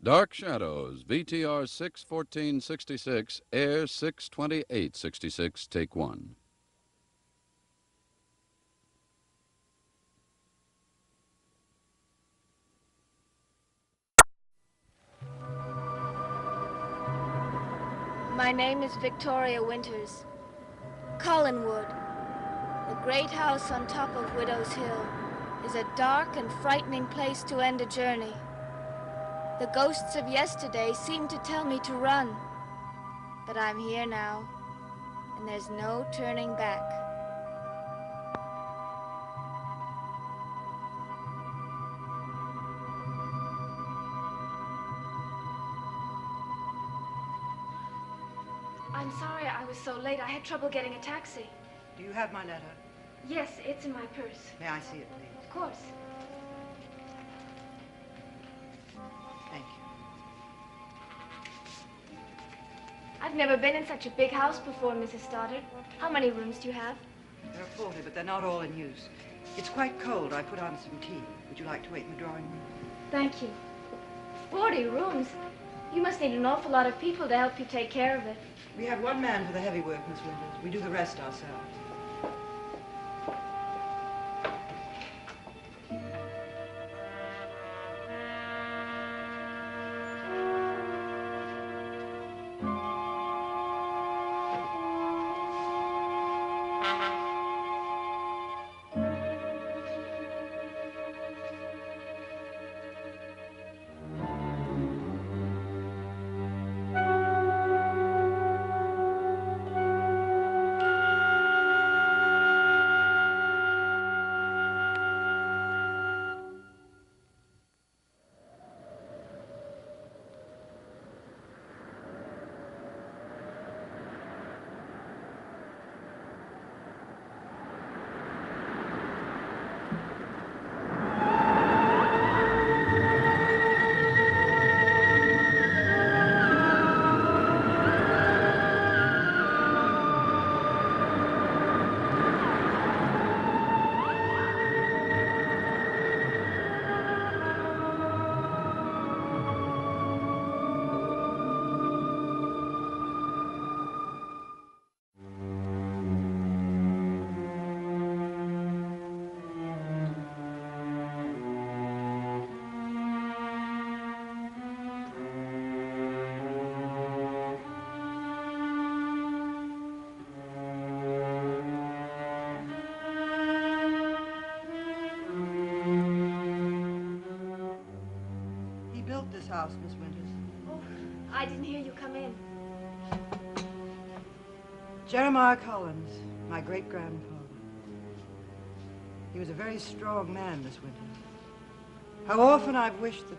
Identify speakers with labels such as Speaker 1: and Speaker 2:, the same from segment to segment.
Speaker 1: Dark Shadows, VTR 61466, Air 62866, take one.
Speaker 2: My name is Victoria Winters. Collinwood, the great house on top of Widow's Hill, is a dark and frightening place to end a journey. The ghosts of yesterday seem to tell me to run, but I'm here now, and there's no turning back. I'm sorry I was so late. I had trouble getting a taxi.
Speaker 3: Do you have my letter?
Speaker 2: Yes, it's in my purse.
Speaker 3: May I see it, please?
Speaker 2: Of course.
Speaker 3: Thank you.
Speaker 2: I've never been in such a big house before, Mrs. Stoddard. How many rooms do you have?
Speaker 3: There are 40, but they're not all in use. It's quite cold. I put on some tea. Would you like to wait in the drawing room?
Speaker 2: Thank you. 40 rooms? You must need an awful lot of people to help you take care of it.
Speaker 3: We have one man for the heavy work, Miss Winters. We do the rest ourselves. House, Miss Winters.
Speaker 2: Oh, I didn't hear you come in.
Speaker 3: Jeremiah Collins, my great-grandfather. He was a very strong man, Miss Winters. How often I've wished that...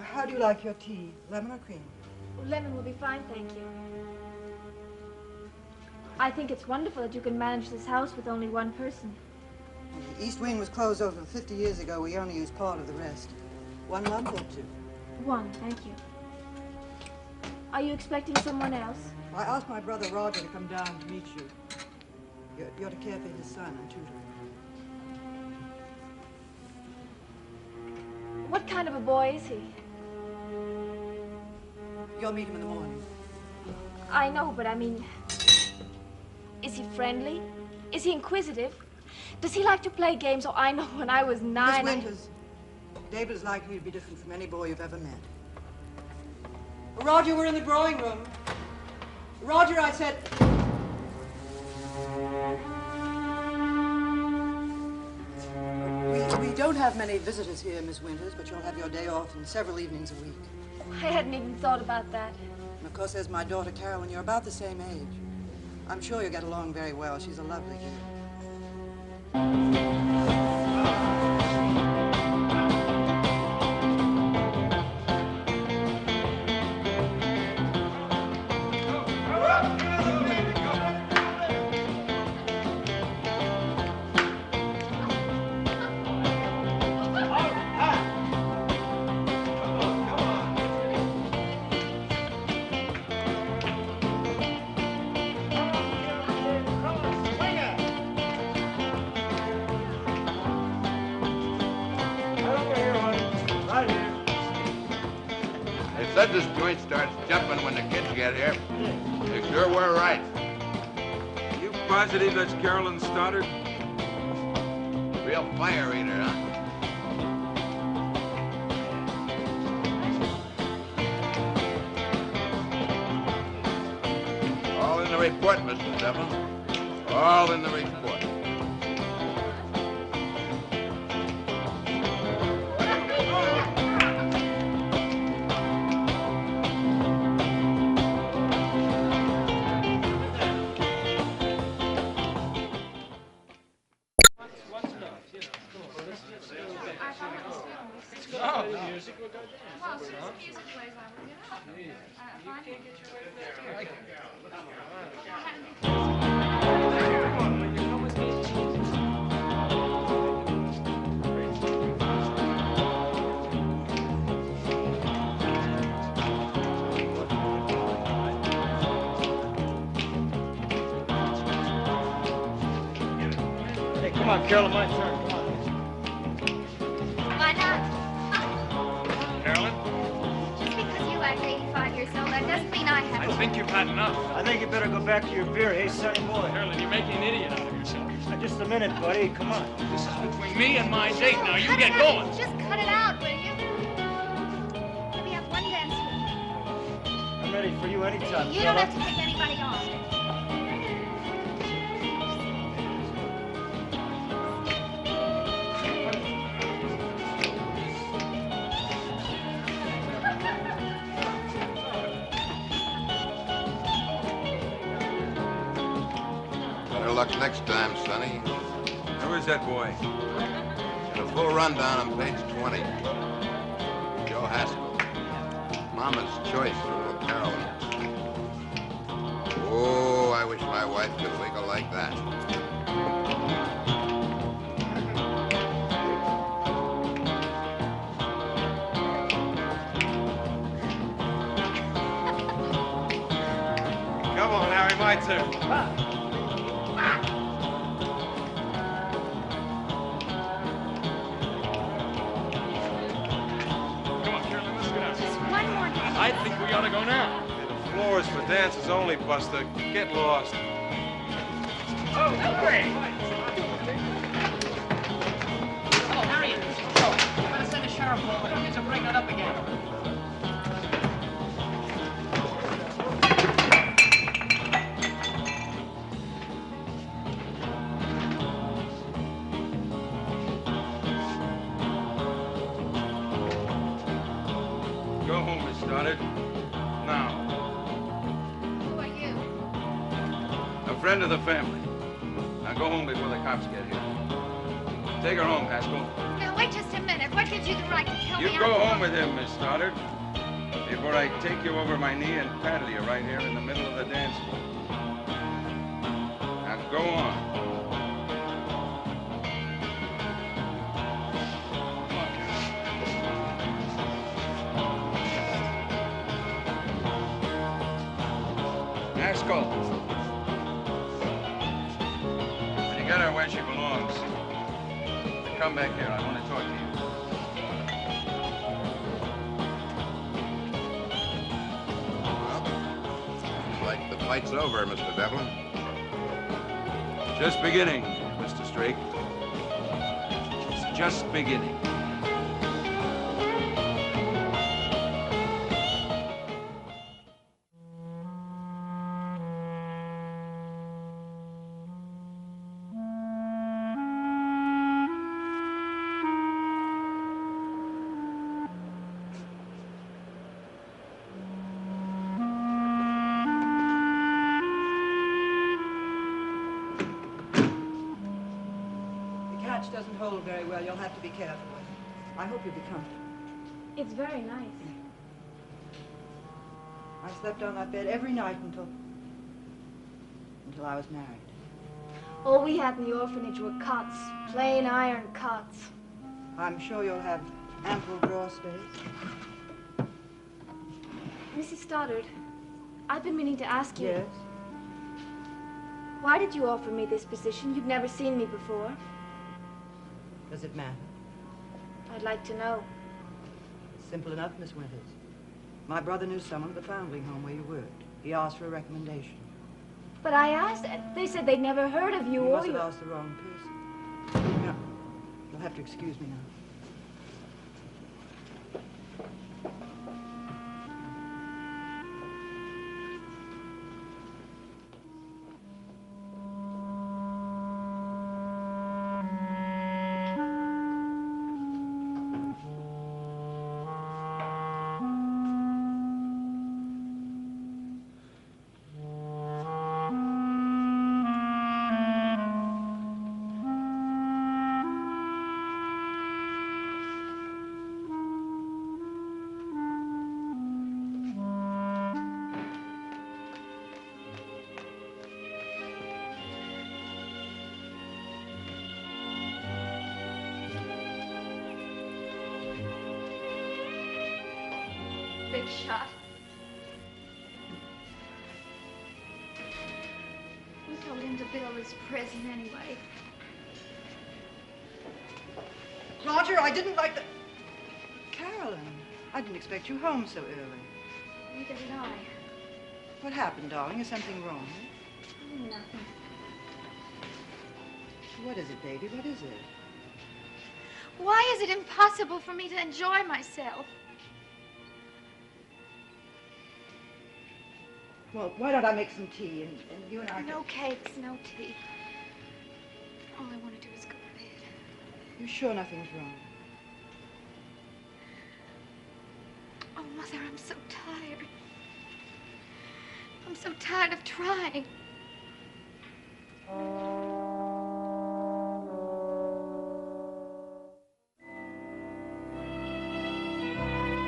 Speaker 3: How do you like your tea? Lemon or cream?
Speaker 2: Oh, lemon will be fine, thank you. I think it's wonderful that you can manage this house with only one person.
Speaker 3: The east wing was closed over 50 years ago. We only used part of the rest. One lump or two?
Speaker 2: One, thank you. Are you expecting someone else?
Speaker 3: I asked my brother Roger to come down to meet you. You're to care for his son and tutor him.
Speaker 2: What kind of a boy is he?
Speaker 3: You'll meet him in the morning.
Speaker 2: I know, but I mean, is he friendly? Is he inquisitive? Does he like to play games? Oh, I know when I was 9...
Speaker 3: Miss Winters, David is likely to be different from any boy you've ever met. Roger, we're in the drawing room. Roger, I said... We don't have many visitors here, Miss Winters, but you'll have your day off in several evenings a week.
Speaker 2: I hadn't even thought about that.
Speaker 3: And of course, there's my daughter, Carolyn. You're about the same age. I'm sure you'll get along very well. She's a lovely girl.
Speaker 4: said this joint starts jumping when the kids get here. You sure were right.
Speaker 5: You positive that's Carolyn Stoddard?
Speaker 4: Real fire eater, huh? All in the report, Mr. Devlin. All in the report.
Speaker 6: Come on, Carolyn, my turn. Come on.
Speaker 7: Why not?
Speaker 6: Carolyn?
Speaker 7: Just because you act 85 years old, that doesn't mean I have.
Speaker 6: I think you've had enough.
Speaker 8: I think you better go back to your beer. Hey, sonny boy.
Speaker 6: Carolyn, you're making an idiot out of yourself.
Speaker 8: Just a minute, buddy. Come on.
Speaker 6: This is between me and my date now. You
Speaker 7: Cut
Speaker 6: get
Speaker 7: it
Speaker 6: going.
Speaker 7: out. Just cut it out, will you? Let me have one dance with
Speaker 8: I'm ready for you anytime,
Speaker 7: you. You don't have to take anybody on.
Speaker 4: Better luck next time, Sonny.
Speaker 5: Who is that boy?
Speaker 4: Get a full rundown on page 20. Joe Haskell. Mama's choice for little Carolyn. Oh, I wish my wife could wiggle like that.
Speaker 5: Come on, Harry, my turn.
Speaker 6: Come on, Carolyn, let's get out.
Speaker 7: Just one more dance.
Speaker 6: I think we ought to go now.
Speaker 5: The floor is for dances only, Buster. Get lost.
Speaker 6: Oh, great.
Speaker 9: Oh, Harriet. Oh, you better send the sheriff over. Don't get to bring that up again.
Speaker 5: Go home, Miss Stoddard. Now.
Speaker 7: Who are you?
Speaker 5: A friend of the family. Now go home before the cops get here. Take her home, Haskell.
Speaker 7: Now, wait just a minute. What gives you the right to tell
Speaker 5: You
Speaker 7: me
Speaker 5: go
Speaker 7: I'm
Speaker 5: home with him, Miss Stoddard. Before I take you over my knee and paddle you right here in the middle of the dance floor. Now go on. Haskell. When you get her where she belongs, come back here. I want to talk to you.
Speaker 4: Looks like the fight's over, Mr. Devlin.
Speaker 5: Just beginning, Mr. Strake. It's just beginning.
Speaker 3: Doesn't hold very well. You'll have to be careful with it. I hope you'll be comfortable.
Speaker 2: It's very nice.
Speaker 3: I slept on that bed every night until I was married.
Speaker 2: All we had in the orphanage were cots, plain iron cots.
Speaker 3: I'm sure you'll have ample drawer space.
Speaker 2: Mrs. Stoddard, I've been meaning to ask you.
Speaker 3: Yes?
Speaker 2: Why did you offer me this position? You've never seen me before.
Speaker 3: Does it matter?
Speaker 2: I'd like to know.
Speaker 3: Simple enough, Miss Winters. My brother knew someone at the foundling home where you worked. He asked for a recommendation.
Speaker 2: But I asked, they said they'd never heard of you
Speaker 3: You
Speaker 2: or
Speaker 3: must have
Speaker 2: your...
Speaker 3: asked the wrong person. No, you'll have to excuse me now.
Speaker 7: Big shot. We told him to build his prison anyway.
Speaker 3: Roger, I didn't like the... Carolyn, I didn't expect you home so early.
Speaker 7: Neither did I.
Speaker 3: What happened, darling? Is something wrong?
Speaker 7: Oh, nothing.
Speaker 3: What is it, baby? What is it?
Speaker 7: Why is it impossible for me to enjoy myself?
Speaker 3: Well, why don't I make some tea and you and I...
Speaker 7: No cakes, no tea. All I want to do is go to bed.
Speaker 3: You sure nothing's wrong?
Speaker 7: Oh, Mother, I'm so tired. I'm so tired of trying.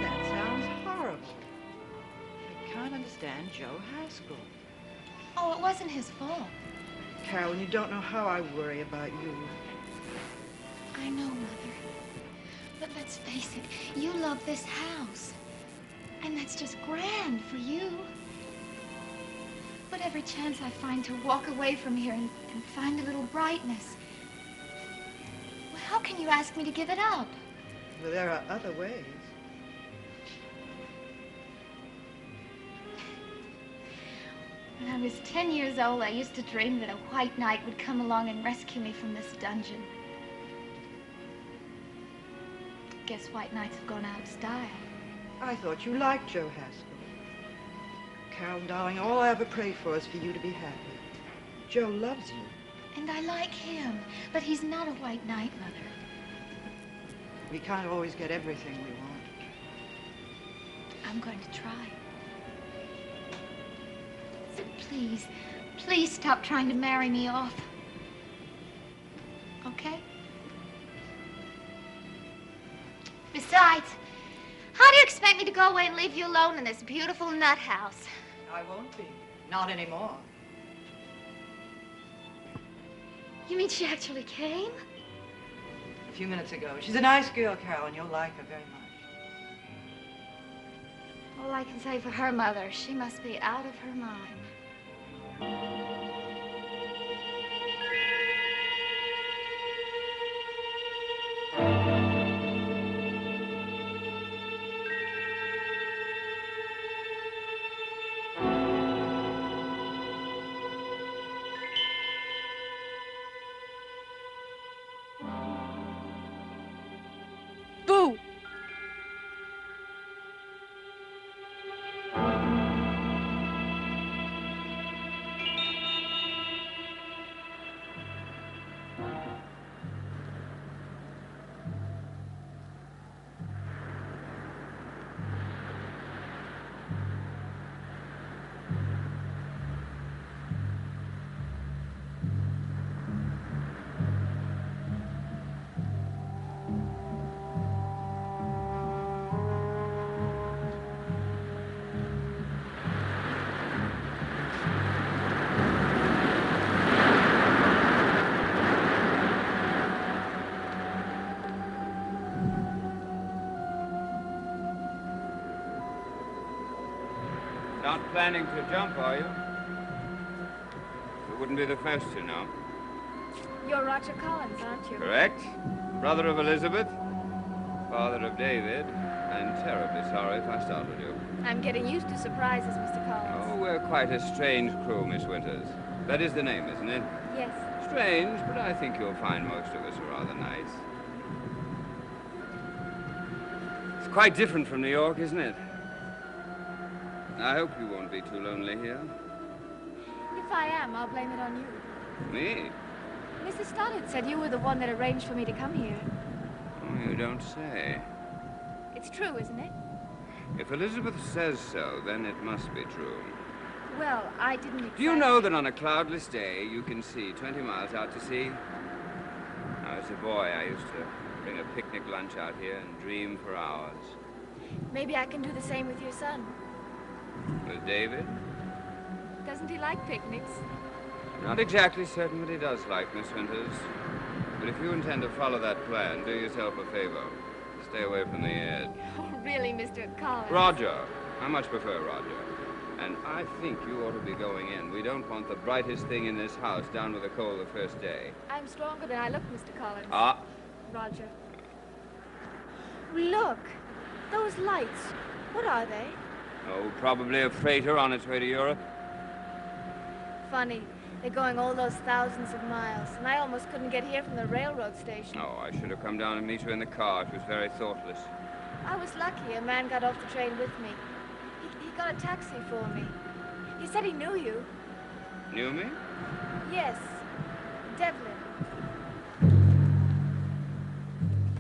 Speaker 3: That sounds horrible. I can't understand Joe Haskell.
Speaker 7: Oh, it wasn't his fault.
Speaker 3: Carolyn, you don't know how I worry about you.
Speaker 7: I know, Mother. But let's face it, you love this house. And that's just grand for you. But every chance I find to walk away from here and find a little brightness, well, how can you ask me to give it up?
Speaker 3: Well, there are other ways.
Speaker 7: When I was 10 years old, I used to dream that a white knight would come along and rescue me from this dungeon. Guess white knights have gone out of style.
Speaker 3: I thought you liked Joe Haskell. Carolyn, darling, all I ever prayed for is for you to be happy. Joe loves you.
Speaker 7: And I like him, but he's not a white knight, Mother.
Speaker 3: We can't always get everything we want.
Speaker 7: I'm going to try. So please, please stop trying to marry me off. Okay? Besides, how do you expect me to go away and leave you alone in this beautiful nut house?
Speaker 3: I won't be. Not anymore.
Speaker 7: You mean she actually came?
Speaker 3: A few minutes ago. She's a nice girl, Carolyn. You'll like her very much.
Speaker 7: All I can say for her mother, she must be out of her mind.
Speaker 2: Boo!
Speaker 5: Not planning to jump, are you? You wouldn't be the first, you know.
Speaker 2: You're Roger Collins, aren't you?
Speaker 5: Correct. Brother of Elizabeth. Father of David, and terribly sorry if I startled you.
Speaker 2: I'm getting used to surprises, Mr. Collins.
Speaker 5: Oh, we're quite a strange crew, Miss Winters. That is the name, isn't it?
Speaker 2: Yes.
Speaker 5: Strange, but I think you'll find most of us are rather nice. It's quite different from New York, isn't it? I hope you won't be too lonely here.
Speaker 2: If I am, I'll blame it on you.
Speaker 5: Me?
Speaker 2: Mrs. Stoddard said you were the one that arranged for me to come here.
Speaker 5: Oh, you don't say.
Speaker 2: It's true, isn't it?
Speaker 5: If Elizabeth says so, then it must be true.
Speaker 2: Well, I didn't exactly...
Speaker 5: Do you know that on a cloudless day, you can see 20 miles out to sea? Now, as a boy, I used to bring a picnic lunch out here and dream for hours.
Speaker 2: Maybe I can do the same with your son.
Speaker 5: With David?
Speaker 2: Doesn't he like picnics?
Speaker 5: Not exactly certain what he does like, Miss Winters. But if you intend to follow that plan, do yourself a favor. Stay away from the edge.
Speaker 2: Oh, really, Mr. Collins?
Speaker 5: Roger. I much prefer Roger. And I think you ought to be going in. We don't want the brightest thing in this house down with a cold the first day.
Speaker 2: I'm stronger than I look, Mr. Collins.
Speaker 5: Ah.
Speaker 2: Roger. Look. Those lights. What are they?
Speaker 5: Oh, probably a freighter on its way to Europe.
Speaker 2: Funny. They're going all those thousands of miles, and I almost couldn't get here from the railroad station.
Speaker 5: Oh, I should have come down and meet you in the car. It was very thoughtless.
Speaker 2: I was lucky. A man got off the train with me. He got a taxi for me. He said he knew you.
Speaker 5: Knew me?
Speaker 2: Yes. Devlin.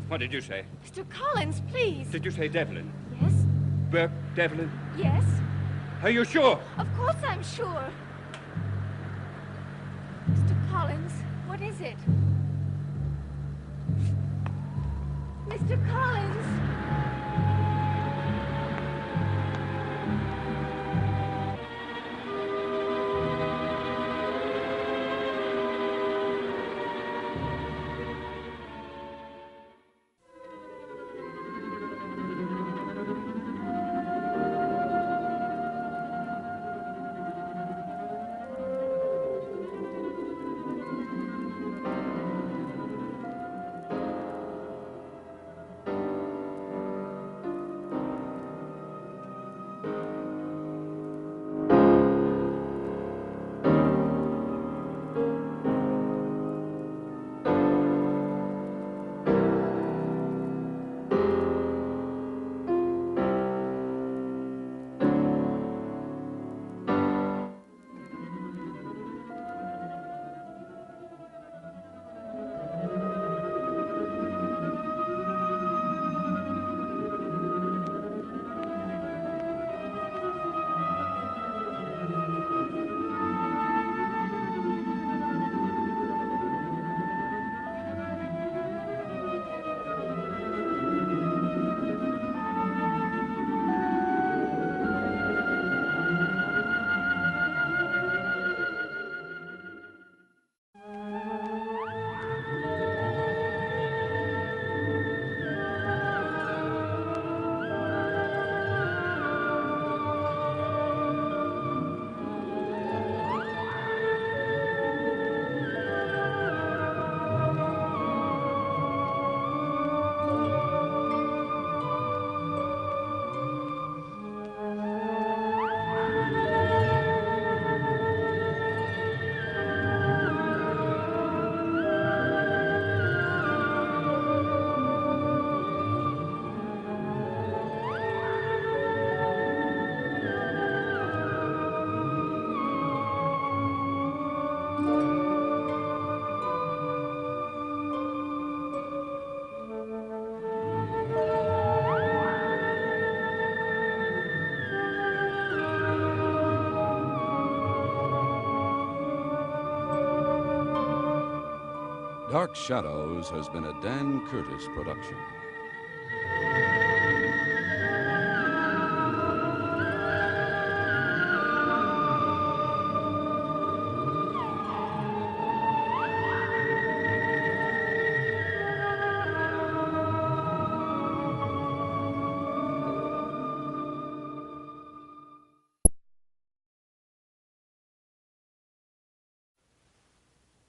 Speaker 5: What did you say?
Speaker 2: Mr. Collins, please.
Speaker 5: Did you say Devlin?
Speaker 2: Yes?
Speaker 5: Burke Devlin?
Speaker 2: Yes?
Speaker 5: Are you sure?
Speaker 2: Of course I'm sure. Mr. Collins, what is it? Mr. Collins!
Speaker 1: Dark Shadows has been a Dan Curtis production.